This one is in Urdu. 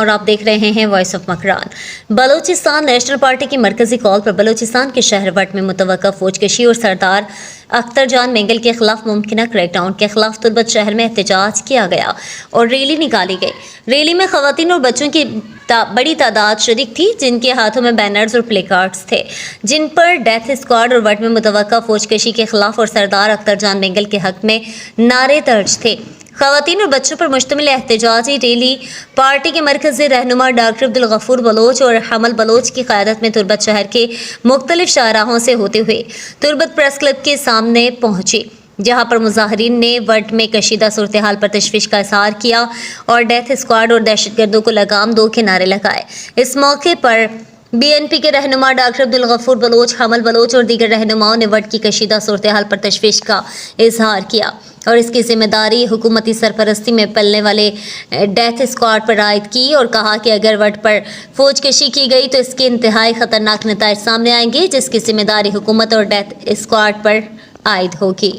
اور آپ دیکھ رہے ہیں voice of Makran. Balochistan national party کی مرکزی کال پر بلوچستان کے شہر وٹ میں متوقع فوج کشی اور سردار اختر جان مینگل کے خلاف ممکنہ کریک ڈاؤن کے خلاف تربت شہر میں احتجاج کیا گیا اور ریلی نکالی گئی۔ ریلی میں خواتین اور بچوں کی بڑی تعداد شریک تھی، جن کے ہاتھوں میں بینرز اور پلے کارڈز تھے جن پر ڈیتھ اسکواڈ اور وٹ میں متوقع فوج کشی کے خلاف اور سردار اختر جان مینگل کے حق میں نعرے درج تھے۔ خواتین اور بچوں پر مشتمل احتجاجی ریلی پارٹی کے مرکزی رہنما ڈاکٹر عبدالغفور بلوچ اور حمل بلوچ کی قیادت میں تربت شہر کے مختلف شاہراہوں سے ہوتے ہوئے تربت پریس کلب کے سامنے پہنچی، جہاں پر مظاہرین نے وٹ میں کشیدہ صورتحال پر تشویش کا اظہار کیا اور ڈیتھ اسکواڈ اور دہشت گردوں کو لگام دو کے نعرے لگائے۔ اس موقع پر BNP کے رہنما ڈاکٹر عبدالغفور بلوچ، حمل بلوچ اور دیگر رہنماؤں نے وٹ کی کشیدہ صورتحال پر تشویش کا اظہار کیا اور اس کی ذمہ داری حکومتی سرپرستی میں پلنے والے ڈیتھ اسکواڈ پر عائد کی اور کہا کہ اگر وٹ پر فوج کشی کی گئی تو اس کے انتہائی خطرناک نتائج سامنے آئیں گے، جس کی ذمہ داری حکومت اور ڈیتھ اسکواڈ پر عائد ہوگی۔